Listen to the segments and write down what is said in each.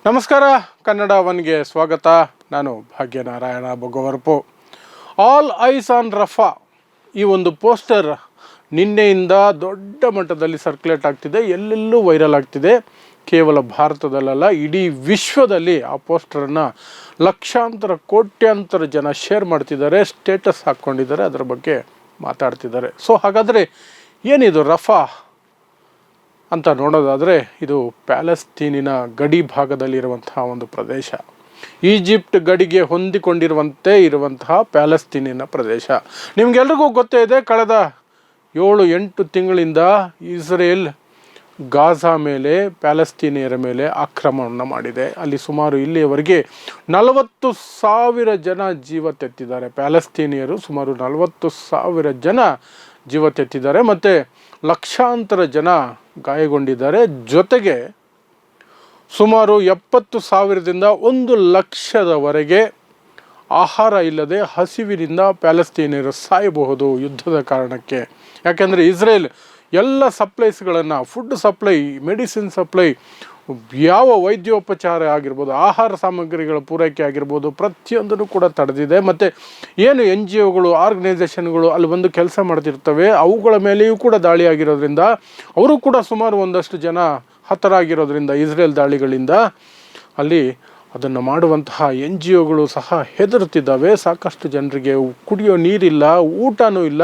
ನಮಸ್ಕಾರ, ಕನ್ನಡ ಒನ್ಗೆ ಸ್ವಾಗತ. ನಾನು Bhagyanarayana ಬೊಗವರಪು. All ice on Rafah ಈ ಒಂದು ಪೋಸ್ಟರ್ ನಿನ್ನೆಯಿಂದ ದೊಡ್ಡ ಮಟ್ಟದಲ್ಲಿ ಸರ್ಕ್ಯುಲೇಟ್ ಆಗ್ತಿದೆ, ಎಲ್ಲೆಲ್ಲೂ ವೈರಲ್ ಆಗ್ತಿದೆ. ಕೇವಲ ಭಾರತದಲ್ಲ, ಇಡೀ ವಿಶ್ವದಲ್ಲಿ ಆ ಪೋಸ್ಟರನ್ನು ಲಕ್ಷಾಂತರ ಕೋಟ್ಯಾಂತರ ಜನ ಶೇರ್ ಮಾಡ್ತಿದ್ದಾರೆ, ಸ್ಟೇಟಸ್ ಹಾಕ್ಕೊಂಡಿದ್ದಾರೆ, ಅದರ ಬಗ್ಗೆ ಮಾತಾಡ್ತಿದ್ದಾರೆ. ಸೊ ಹಾಗಾದರೆ ಏನಿದು ರಫಾ ಅಂತ ನೋಡೋದಾದರೆ, ಇದು ಪ್ಯಾಲೆಸ್ತೀನಿನ ಗಡಿ ಭಾಗದಲ್ಲಿರುವಂತಹ ಒಂದು ಪ್ರದೇಶ. ಈಜಿಪ್ಟ್ ಗಡಿಗೆ ಹೊಂದಿಕೊಂಡಿರುವಂತೆ ಇರುವಂತಹ ಪ್ಯಾಲೆಸ್ತೀನಿನ ಪ್ರದೇಶ. ನಿಮಗೆಲ್ರಿಗೂ ಗೊತ್ತೇ ಇದೆ, ಕಳೆದ 7-8 ತಿಂಗಳಿಂದ ಇಸ್ರೇಲ್ ಗಾಜಾ ಮೇಲೆ, ಪ್ಯಾಲೆಸ್ತೀನಿಯರ ಮೇಲೆ ಆಕ್ರಮಣವನ್ನು ಮಾಡಿದೆ. ಅಲ್ಲಿ ಸುಮಾರು ಇಲ್ಲಿಯವರೆಗೆ 40,000 ಜನ ಜೀವ ತೆತ್ತಿದ್ದಾರೆ. ಪ್ಯಾಲೆಸ್ತೀನಿಯರು ಸುಮಾರು 40,000 ಜನ ಜೀವ ತೆತ್ತಿದ್ದಾರೆ ಮತ್ತು ಲಕ್ಷಾಂತರ ಜನ ಗಾಯಗೊಂಡಿದ್ದಾರೆ. ಜೊತೆಗೆ ಸುಮಾರು 70,000ದಿಂದ 1,00,000ದವರೆಗೆ ಆಹಾರ ಇಲ್ಲದೆ ಹಸಿವಿನಿಂದ ಪ್ಯಾಲೆಸ್ತೀನಿಯರು ಸಾಯಬಹುದು ಯುದ್ಧದ ಕಾರಣಕ್ಕೆ. ಯಾಕೆಂದರೆ ಇಸ್ರೇಲ್ ಎಲ್ಲ ಸಪ್ಲೈಸ್ಗಳನ್ನು, ಫುಡ್ ಸಪ್ಲೈ, ಮೆಡಿಸಿನ್ ಸಪ್ಲೈ, ಯಾವ ವೈದ್ಯೋಪಚಾರ ಆಗಿರ್ಬೋದು, ಆಹಾರ ಸಾಮಗ್ರಿಗಳ ಪೂರೈಕೆ ಆಗಿರ್ಬೋದು, ಪ್ರತಿಯೊಂದನ್ನು ಕೂಡ ತಡೆದಿದೆ. ಮತ್ತು ಏನು NGOಗಳು, ಆರ್ಗನೈಸೇಷನ್ಗಳು ಅಲ್ಲಿ ಬಂದು ಕೆಲಸ ಮಾಡ್ತಿರ್ತವೆ, ಅವುಗಳ ಮೇಲೆಯೂ ಕೂಡ ದಾಳಿ ಆಗಿರೋದ್ರಿಂದ, ಅವರು ಕೂಡ ಸುಮಾರು ಒಂದಷ್ಟು ಜನ ಹತರಾಗಿರೋದ್ರಿಂದ ಇಸ್ರೇಲ್ ದಾಳಿಗಳಿಂದ ಅಲ್ಲಿ ಅದನ್ನು ಮಾಡುವಂತಹ NGOಗಳು ಸಹ ಹೆದರುತ್ತಿದ್ದಾವೆ. ಸಾಕಷ್ಟು ಜನರಿಗೆ ಕುಡಿಯೋ ನೀರಿಲ್ಲ, ಊಟನೂ ಇಲ್ಲ,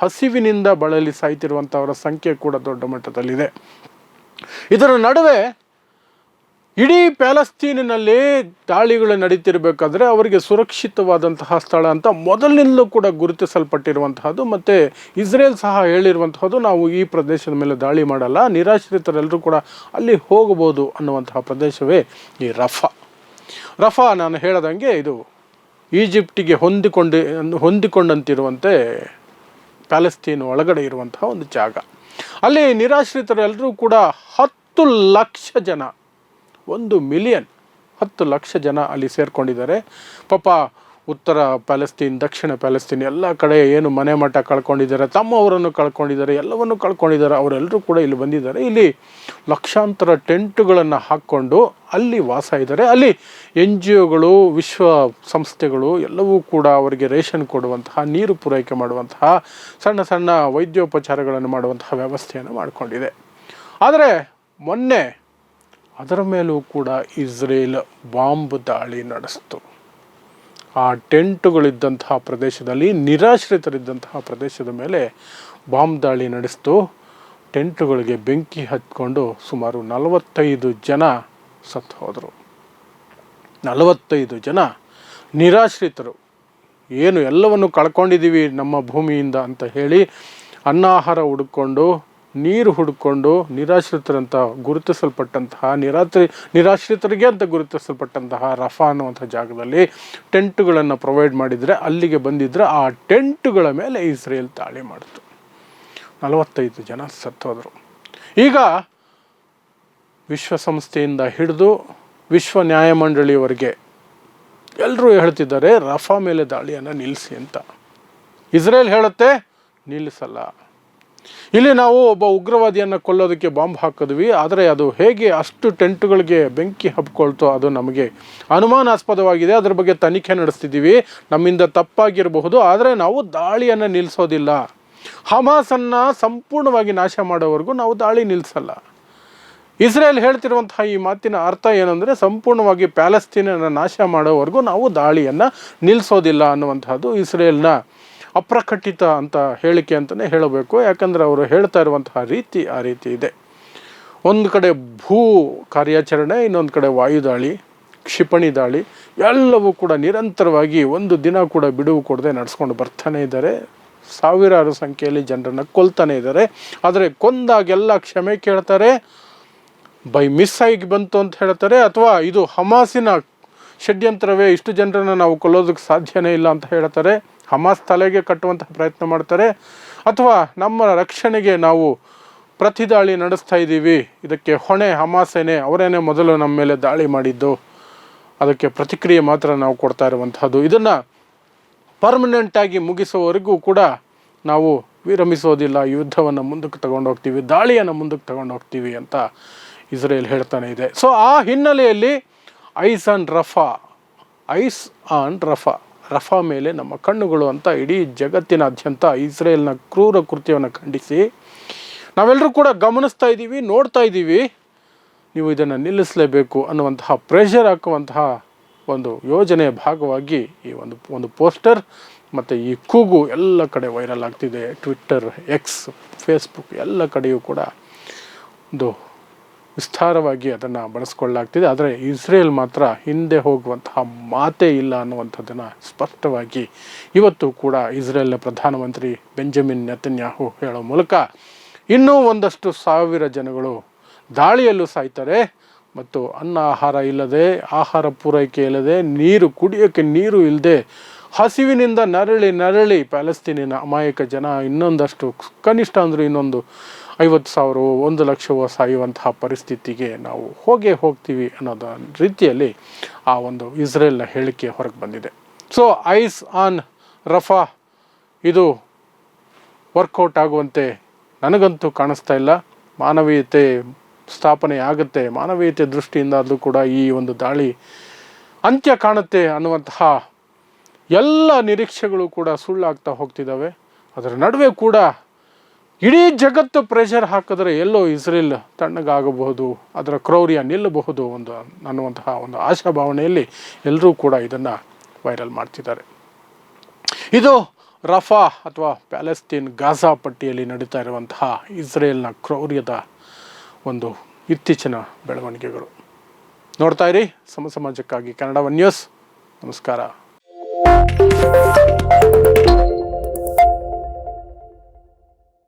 ಹಸಿವಿನಿಂದ ಬಳಲಿ ಸಾಯ್ತಿರುವಂಥವರ ಸಂಖ್ಯೆ ಕೂಡ ದೊಡ್ಡ ಮಟ್ಟದಲ್ಲಿದೆ. ಇದರ ನಡುವೆ ಇಡೀ ಪ್ಯಾಲೆಸ್ತೀನಿನಲ್ಲಿ ದಾಳಿಗಳು ನಡೀತಿರಬೇಕಾದ್ರೆ ಅವರಿಗೆ ಸುರಕ್ಷಿತವಾದಂತಹ ಸ್ಥಳ ಅಂತ ಮೊದಲಿನಿಂದಲೂ ಕೂಡ ಗುರುತಿಸಲ್ಪಟ್ಟಿರುವಂತಹದ್ದು, ಮತ್ತು ಇಸ್ರೇಲ್ ಸಹ ಹೇಳಿರುವಂತಹದ್ದು, ನಾವು ಈ ಪ್ರದೇಶದ ಮೇಲೆ ದಾಳಿ ಮಾಡಲ್ಲ, ನಿರಾಶ್ರಿತರೆಲ್ಲರೂ ಕೂಡ ಅಲ್ಲಿ ಹೋಗಬಹುದು ಅನ್ನುವಂತಹ ಪ್ರದೇಶವೇ ಈ ರಫಾ. ನಾನು ಹೇಳದಂಗೆ ಇದು ಈಜಿಪ್ಟಿಗೆ ಹೊಂದಿಕೊಂಡಂತಿರುವಂತೆ ಪ್ಯಾಲೆಸ್ತೀನ್ ಒಳಗಡೆ ಇರುವಂತಹ ಒಂದು ಜಾಗ. ಅಲ್ಲಿ ನಿರಾಶ್ರಿತರೆಲ್ಲರೂ ಕೂಡ 10 ಲಕ್ಷ ಜನ, 1 ಮಿಲಿಯನ್, 10 ಲಕ್ಷ ಜನ ಅಲ್ಲಿ ಸೇರ್ಕೊಂಡಿದ್ದಾರೆ. ಪಾಪ ಉತ್ತರ ಪ್ಯಾಲೆಸ್ತೀನ್, ದಕ್ಷಿಣ ಪ್ಯಾಲೆಸ್ತೀನ್ ಎಲ್ಲ ಕಡೆ ಏನು ಮನೆ ಮಠ ಕಳ್ಕೊಂಡಿದ್ದಾರೆ, ತಮ್ಮವರನ್ನು ಕಳ್ಕೊಂಡಿದ್ದಾರೆ, ಎಲ್ಲವನ್ನು ಕಳ್ಕೊಂಡಿದ್ದಾರೆ. ಅವರೆಲ್ಲರೂ ಕೂಡ ಇಲ್ಲಿ ಬಂದಿದ್ದಾರೆ. ಇಲ್ಲಿ ಲಕ್ಷಾಂತರ ಟೆಂಟುಗಳನ್ನು ಹಾಕ್ಕೊಂಡು ಅಲ್ಲಿ ವಾಸ ಇದ್ದಾರೆ. ಅಲ್ಲಿ NGOಗಳು, ವಿಶ್ವ ಸಂಸ್ಥೆಗಳು ಎಲ್ಲವೂ ಕೂಡ ಅವರಿಗೆ ರೇಷನ್ ಕೊಡುವಂತಹ, ನೀರು ಪೂರೈಕೆ ಮಾಡುವಂತಹ, ಸಣ್ಣ ಸಣ್ಣ ವೈದ್ಯೋಪಚಾರಗಳನ್ನು ಮಾಡುವಂತಹ ವ್ಯವಸ್ಥೆಯನ್ನು ಮಾಡಿಕೊಂಡಿದೆ. ಆದರೆ ಮೊನ್ನೆ ಅದರ ಮೇಲೂ ಕೂಡ ಇಸ್ರೇಲ್ ಬಾಂಬ್ ದಾಳಿ ನಡೆಸಿತು. ಆ ಟೆಂಟುಗಳಿದ್ದಂತಹ ಪ್ರದೇಶದಲ್ಲಿ, ನಿರಾಶ್ರಿತರಿದ್ದಂತಹ ಪ್ರದೇಶದ ಮೇಲೆ ಬಾಂಬ್ ದಾಳಿ ನಡೆಸಿತು. ಟೆಂಟುಗಳಿಗೆ ಬೆಂಕಿ ಹಚ್ಕೊಂಡು ಸುಮಾರು 45 ಜನ ಸತ್ತು ಹೋದರು. 45 ಜನ ನಿರಾಶ್ರಿತರು, ಏನು ಎಲ್ಲವನ್ನು ಕಳ್ಕೊಂಡಿದ್ದೀವಿ ನಮ್ಮ ಭೂಮಿಯಿಂದ ಅಂತ ಹೇಳಿ ಅನ್ನಾಹಾರ ಹುಡುಕೊಂಡು, ನೀರು ಹುಡುಕೊಂಡು, ನಿರಾಶ್ರಿತರಂತ ಗುರುತಿಸಲ್ಪಟ್ಟಂತಹ, ನಿರಾಶ್ರಿತರಿಗೆ ಅಂತ ಗುರುತಿಸಲ್ಪಟ್ಟಂತಹ ರಫಾ ಅನ್ನುವಂಥ ಜಾಗದಲ್ಲಿ ಟೆಂಟುಗಳನ್ನು ಪ್ರೊವೈಡ್ ಮಾಡಿದರೆ, ಅಲ್ಲಿಗೆ ಬಂದಿದ್ದರೆ ಆ ಟೆಂಟುಗಳ ಮೇಲೆ ಇಸ್ರೇಲ್ ದಾಳಿ ಮಾಡಿತು. 45 ಜನ ಸತ್ತೋದರು. ಈಗ ವಿಶ್ವಸಂಸ್ಥೆಯಿಂದ ಹಿಡಿದು ವಿಶ್ವ ನ್ಯಾಯಮಂಡಳಿಯವರೆಗೆ ಎಲ್ಲರೂ ಹೇಳ್ತಿದ್ದಾರೆ ರಫಾ ಮೇಲೆ ದಾಳಿಯನ್ನು ನಿಲ್ಲಿಸಿ ಅಂತ. ಇಸ್ರೇಲ್ ಹೇಳುತ್ತೆ ನಿಲ್ಲಿಸಲ್ಲ. ಇಲ್ಲಿ ನಾವು ಒಬ್ಬ ಉಗ್ರವಾದಿಯನ್ನು ಕೊಲ್ಲೋದಕ್ಕೆ ಬಾಂಬ್ ಹಾಕಿದ್ವಿ, ಆದರೆ ಅದು ಹೇಗೆ ಅಷ್ಟು ಟೆಂಟುಗಳಿಗೆ ಬೆಂಕಿ ಹಬ್ಕೊಳ್ತೋ ಅದು ನಮಗೆ ಅನುಮಾನಾಸ್ಪದವಾಗಿದೆ, ಅದರ ಬಗ್ಗೆ ತನಿಖೆ ನಡೆಸ್ತಿದ್ದೀವಿ, ನಮ್ಮಿಂದ ತಪ್ಪಾಗಿರಬಹುದು, ಆದರೆ ನಾವು ದಾಳಿಯನ್ನು ನಿಲ್ಲಿಸೋದಿಲ್ಲ. ಹಮಾಸನ್ನು ಸಂಪೂರ್ಣವಾಗಿ ನಾಶ ಮಾಡೋವರೆಗೂ ನಾವು ದಾಳಿ ನಿಲ್ಲಿಸಲ್ಲ. ಇಸ್ರೇಲ್ ಹೇಳ್ತಿರುವಂತಹ ಈ ಮಾತಿನ ಅರ್ಥ ಏನಂದರೆ, ಸಂಪೂರ್ಣವಾಗಿ ಪ್ಯಾಲೆಸ್ತೀನನ್ನು ನಾಶ ಮಾಡೋವರೆಗೂ ನಾವು ದಾಳಿಯನ್ನು ನಿಲ್ಲಿಸೋದಿಲ್ಲ ಅನ್ನುವಂಥದ್ದು ಇಸ್ರೇಲ್ನ ಅಪ್ರಕಟಿತ ಅಂತ ಹೇಳಿಕೆ ಅಂತಲೇ ಹೇಳಬೇಕು. ಯಾಕಂದರೆ ಅವರು ಹೇಳ್ತಾ ಇರುವಂತಹ ರೀತಿ ಆ ರೀತಿ ಇದೆ. ಒಂದು ಕಡೆ ಭೂ ಕಾರ್ಯಾಚರಣೆ, ಇನ್ನೊಂದು ಕಡೆ ವಾಯುದಾಳಿ, ಕ್ಷಿಪಣಿ ದಾಳಿ, ಎಲ್ಲವೂ ಕೂಡ ನಿರಂತರವಾಗಿ ಒಂದು ದಿನ ಕೂಡ ಬಿಡುವು ಕೊಡದೆ ನಡೆಸ್ಕೊಂಡು ಬರ್ತಾನೆ ಇದ್ದಾರೆ. ಸಾವಿರಾರು ಸಂಖ್ಯೆಯಲ್ಲಿ ಜನರನ್ನು ಕೊಲ್ತಾನೆ ಇದ್ದಾರೆ. ಆದರೆ ಕೊಂದಾಗೆಲ್ಲ ಕ್ಷಮೆ ಕೇಳ್ತಾರೆ, ಬೈ ಮಿಸ್ ಆಗಿ ಬಂತು ಅಂತ ಹೇಳ್ತಾರೆ, ಅಥವಾ ಇದು ಹಮಾಸಿನ ಷಡ್ಯಂತ್ರವೇ, ಇಷ್ಟು ಜನರನ್ನು ನಾವು ಕೊಲ್ಲೋದಕ್ಕೆ ಸಾಧ್ಯನೇ ಇಲ್ಲ ಅಂತ ಹೇಳ್ತಾರೆ, ಹಮಾಸ್ ತಲೆಗೆ ಕಟ್ಟುವಂತಹ ಪ್ರಯತ್ನ ಮಾಡ್ತಾರೆ, ಅಥವಾ ನಮ್ಮ ರಕ್ಷಣೆಗೆ ನಾವು ಪ್ರತಿದಾಳಿ ನಡೆಸ್ತಾ ಇದ್ದೀವಿ, ಇದಕ್ಕೆ ಹೊಣೆ ಹಮಾಸೇನೆ, ಅವರೇನೆ ಮೊದಲು ನಮ್ಮ ಮೇಲೆ ದಾಳಿ ಮಾಡಿದ್ದು, ಅದಕ್ಕೆ ಪ್ರತಿಕ್ರಿಯೆ ಮಾತ್ರ ನಾವು ಕೊಡ್ತಾ ಇರುವಂತಹದ್ದು, ಇದನ್ನು ಪರ್ಮನೆಂಟಾಗಿ ಮುಗಿಸುವವರೆಗೂ ಕೂಡ ನಾವು ವಿರಮಿಸೋದಿಲ್ಲ, ಯುದ್ಧವನ್ನು ಮುಂದಕ್ಕೆ ತಗೊಂಡು ಹೋಗ್ತೀವಿ, ದಾಳಿಯನ್ನು ಮುಂದಕ್ಕೆ ತಗೊಂಡು ಹೋಗ್ತೀವಿ ಅಂತ ಇಸ್ರೇಲ್ ಹೇಳ್ತಾನೆ ಇದೆ. ಸೊ ಆ ಹಿನ್ನೆಲೆಯಲ್ಲಿ ಐಸ್ ಆನ್ ರಫಾ ಮೇಲೆ ನಮ್ಮ ಕಣ್ಣುಗಳು ಅಂತ ಇಡೀ ಜಗತ್ತಿನಾದ್ಯಂತ ಇಸ್ರೇಲ್ನ ಕ್ರೂರ ಕೃತ್ಯವನ್ನು ಖಂಡಿಸಿ ನಾವೆಲ್ಲರೂ ಕೂಡ ಗಮನಿಸ್ತಾ ಇದ್ದೀವಿ, ನೋಡ್ತಾ ಇದ್ದೀವಿ. ನೀವು ಇದನ್ನು ನಿಲ್ಲಿಸಲೇಬೇಕು ಅನ್ನುವಂತಹ ಪ್ರೆಷರ್ ಹಾಕುವಂತಹ ಒಂದು ಯೋಜನೆಯ ಭಾಗವಾಗಿ ಈ ಒಂದು ಪೋಸ್ಟರ್ ಮತ್ತು ಈ ಕೂಗು ಎಲ್ಲ ಕಡೆ ವೈರಲ್ ಆಗ್ತಿದೆ. ಟ್ವಿಟ್ಟರ್, ಎಕ್ಸ್, ಫೇಸ್ಬುಕ್ ಎಲ್ಲ ಕಡೆಯೂ ಕೂಡ ಒಂದು ವಿಸ್ತಾರವಾಗಿ ಅದನ್ನು ಬಳಸ್ಕೊಳ್ಳಲಾಗ್ತಿದೆ. ಆದರೆ ಇಸ್ರೇಲ್ ಮಾತ್ರ ಹಿಂದೆ ಹೋಗುವಂತಹ ಮಾತೇ ಇಲ್ಲ ಅನ್ನುವಂಥದ್ದನ್ನು ಸ್ಪಷ್ಟವಾಗಿ ಇವತ್ತು ಕೂಡ ಇಸ್ರೇಲ್ನ ಪ್ರಧಾನಮಂತ್ರಿ ಬೆಂಜಮಿನ್ ನೆತನ್ಯಾಹು ಹೇಳೋ ಮೂಲಕ ಇನ್ನೂ ಒಂದಷ್ಟು ಸಾವಿರ ಜನಗಳು ದಾಳಿಯಲ್ಲೂ ಸಾಯ್ತಾರೆ ಮತ್ತು ಆಹಾರ ಇಲ್ಲದೆ, ಆಹಾರ ಪೂರೈಕೆ ಇಲ್ಲದೆ, ಕುಡಿಯೋಕ್ಕೆ ನೀರು ಇಲ್ಲದೆ ಹಸಿವಿನಿಂದ ನರಳಿ ಪ್ಯಾಲೆಸ್ತೀನಿನ ಅಮಾಯಕ ಜನ ಇನ್ನೊಂದಷ್ಟು ಕನಿಷ್ಠ ಅಂದರೂ ಇನ್ನೊಂದು 50,000 1,00,000 ಸಾಯುವಂತಹ ಪರಿಸ್ಥಿತಿಗೆ ನಾವು ಹೋಗ್ತೀವಿ ಅನ್ನೋದ ರೀತಿಯಲ್ಲಿ ಆ ಒಂದು ಇಸ್ರೇಲ್ನ ಹೇಳಿಕೆ ಹೊರಗೆ ಬಂದಿದೆ. ಸೊ ಐಸ್ ಆನ್ ರಫಾ ಇದು ವರ್ಕೌಟ್ ಆಗುವಂತೆ ನನಗಂತೂ ಕಾಣಿಸ್ತಾ ಇಲ್ಲ. ಮಾನವೀಯತೆ ಸ್ಥಾಪನೆ ಆಗುತ್ತೆ, ಮಾನವೀಯತೆ ದೃಷ್ಟಿಯಿಂದಾದರೂ ಕೂಡ ಈ ಒಂದು ದಾಳಿ ಅಂತ್ಯ ಕಾಣುತ್ತೆ ಅನ್ನುವಂತಹ ಎಲ್ಲ ನಿರೀಕ್ಷೆಗಳು ಕೂಡ ಸುಳ್ಳಾಗ್ತಾ ಹೋಗ್ತಿದ್ದಾವೆ. ಅದರ ನಡುವೆ ಕೂಡ ಇಡೀ ಜಗತ್ತು ಪ್ರೆಷರ್ ಹಾಕಿದ್ರೆ ಎಲ್ಲೋ ಇಸ್ರೇಲ್ ತಣ್ಣಗಾಗಬಹುದು, ಅದರ ಕ್ರೌರ್ಯ ನಿಲ್ಲಬಹುದು ಅನ್ನುವಂತಹ ಒಂದು ಆಶಾಭಾವನೆಯಲ್ಲಿ ಎಲ್ಲರೂ ಕೂಡ ಇದನ್ನು ವೈರಲ್ ಮಾಡ್ತಿದ್ದಾರೆ. ಇದು ರಫಾ ಅಥವಾ ಪ್ಯಾಲೆಸ್ತೀನ್ ಗಾಜಾ ಪಟ್ಟಿಯಲ್ಲಿ ನಡೀತಾ ಇರುವಂತಹ ಇಸ್ರೇಲ್ನ ಕ್ರೌರ್ಯದ ಒಂದು ಇತ್ತೀಚಿನ ಬೆಳವಣಿಗೆಗಳು. ನೋಡ್ತಾ ಇರಿ ಸಮಾಜಕ್ಕಾಗಿ ಕನ್ನಡ 1 ನ್ಯೂಸ್. ನಮಸ್ಕಾರ.